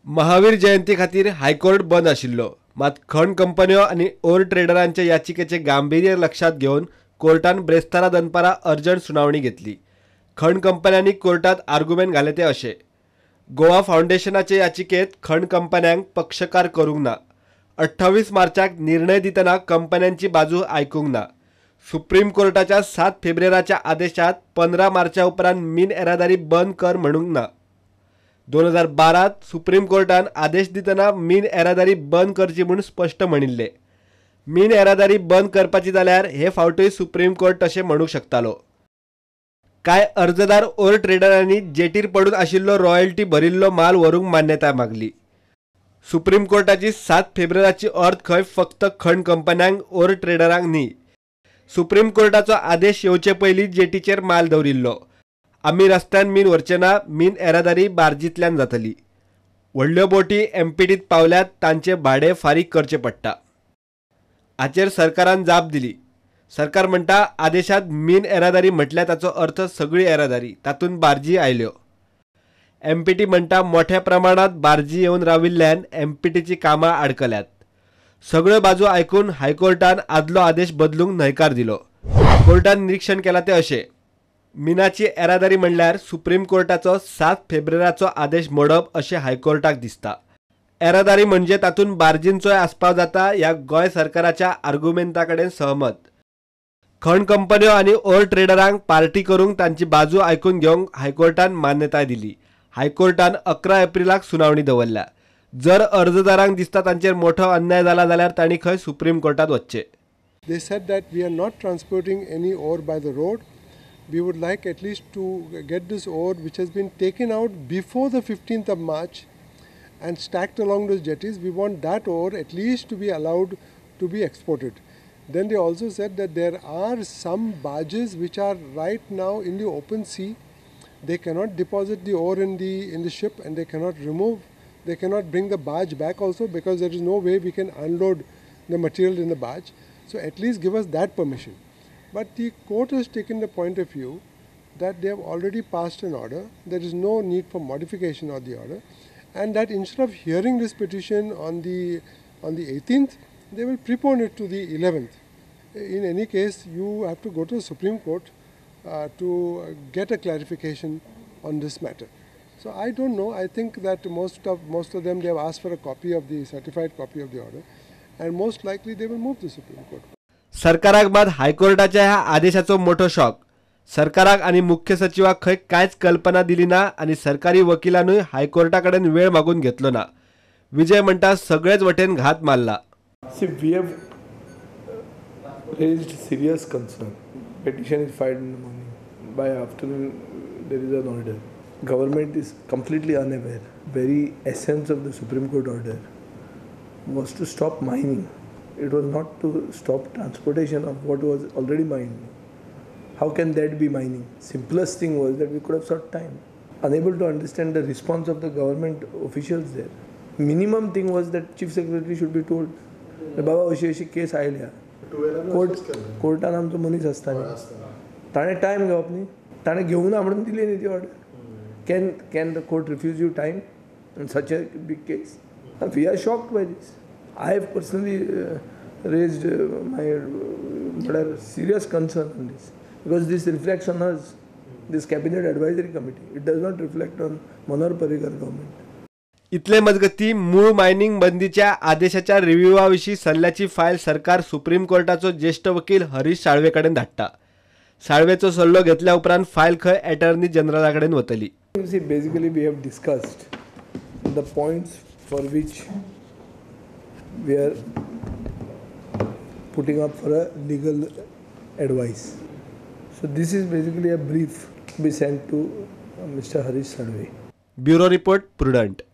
महावीर जयंती खातीर हायकोर्ट बंद आशिल्लो, मात खण कंपन्यो आनी ओर ट्रेडरांच्या याचिकेचे गांभीर्य लक्षात घेवन कोर्टान ब्रेस्तारा दनपारा अर्जंट सुनावणी घेतली। खण कंपन्यांनी कोर्टात आर्ग्युमेंट घाले ते अशे। गोवा फाउंडेशनाचे याचिकेत खण कंपन्यांक पक्षकार करूंक ना। 28 मार्चाक निर्णय दितना कंपन्यांची बाजू आयकूंक ना। सुप्रीम कोर्टाच्या 7 फेब्रुवारीच्या आदेशात 15 मार्चा उपरांत मिन येरादारी बंद कर म्हणूंक ना। 2012 सुप्रीम कोर्टान आदेश दितना मिन येरादारी बंद करची म्हूण स्पष्ट म्हणिल्ले। मिन येरादारी बंद करपाची जाल्यार हे फावटूय सुप्रीम कोर्ट तशें म्हणूंक शकतालो। कांय अर्जदार ओर ट्रेडरांनी जेटीर पडून आशिल्लो रॉयल्टी भरिल्लो माल व्हरूंक मान्यताय मागली। सुप्रीम कोर्टाची 7 फेब्रुवारीची अर्थ खंय फक्त खण कंपन्यांक ओर ट्रेडरांक न्ही। सुप्रीम कोर्टाचो आदेश येवचे पयलीं जेटीचेर माल दवरिल्लो। आमी रस्त्यान मिन व्हरचे ना, मिन येरादारी बार्जींतल्यान जातली। व्हडल्यो बोटी एमपीटीत पावल्यात, तांचे भाडे फारीक करचें पडटा। हाचेर सरकारान जाप दिली। सरकार म्हणटा आदेशात मिन येरादारी म्हटल्यार ताचो अर्थ सगळी येरादारी, तातूंत बार्जी आयल्यो। एमपीटी म्हणटा मोठ्या प्रमाणात बार्जी येवन राविल्ल्यान एमपीटीची कामां आडकल्यात। सगळ्यो बाजू आयकून हायकोर्टान आदलो आदेश बदलूंक न्हयकार दिलो। कोर्टान निरीक्षण केलां ते अशें। मिनाची येरादारी म्हणल्यार सुप्रीम कोर्टाचो 7 फेब्रुवारीचो आदेश मोडप अशें हायकोर्टाक दिसता। येरादारी म्हणजे तातूंत बार्जींचोय आस्पाव जाता ह्या गोंय सरकाराच्या आर्ग्युमेंटा कडेन सहमत। खण कंपन्यो आनी ओर ट्रेडरांक पार्टी करूंक तांची बाजू आयकून घेवंक हायकोर्टान मान्यताय दिली। हायकोर्टान 11 एप्रिलाक सुनावणी दवरल्या। जर अर्जदारांक दिसता तांचेर मोठो अन्याय जाला जाल्यार तांणी खंय सुप्रीम कोर्टात वचचें। They said that we are not transporting any ore by the road. We would like at least to get this ore which has been taken out before the 15th of March and stacked along those jetties. We want that ore at least to be allowed to be exported. Then they also said that there are some barges which are right now in the open sea. They cannot deposit the ore in the ship, and they cannot remove. They cannot bring the barge back also, because there is no way we can unload the material in the barge. So at least give us that permission. But the court has taken the point of view that they have already passed an order. There is no need for modification of the order, and that instead of hearing this petition on the 18th, they will prepone it to the 11th. In any case, you have to go to the Supreme Court to get a clarification on this matter. So I don't know. I think that most of them, they have asked for a copy of the certified copy of the order, and most likely they will move to the Supreme Court. सरकाराक बाद हायकोर्टाच्या ह्या आदेशाचो मोठो shock. सरकाराक आणि मुख्य सचिवाक खंय कांयच कल्पना दिली ना, आणि सरकारी वकिलांनूय हायकोर्टा कडेन वेळ मागून घेतलो ना। विजय म्हणटा सगळेच वटेन घात मारला। See, we have raised serious concern. Petition is filed in the morning. By afternoon, there is an order. Government is completely unaware. Very essence of the Supreme Court order was to stop mining. It was not to stop transportation of what was already mined. How can that be mining? Simplest thing was that we could have sought time. Unable to understand the response of the government officials there. Minimum thing was that Chief Secretary should be told, बाबा अशी केस आयल्या, कोर्टान आमचो मनीस आसता न्ही, ताणें time घेवप न्ही, ताणें घेवंक ना म्हणून दिली न्ही ती order. Can the court refuse you time in such a big case? We are shocked by this. I have personally raised my serious concern on this, because this reflects on us, this cabinet advisory committee. It does not reflect on Manohar Parrikar government. इतले मजगती मूळ mining बंदीच्या आदेशाच्या रिव्ह्यूविशीं सल्ल्याची file सरकार supreme कोर्टाचो ज्येष्ठ वकील हरीश साळवे कडेन धाडटा। साळवेचो सल्लो घेतल्या उपरांत फायल खंय अटॉर्नी जनरला कडेन वतली। See, basically we have discussed the points for which we are putting up for a legal advice. So this is basically a brief to be sent to Mr. Harish Salve. Bureau Report, Prudent.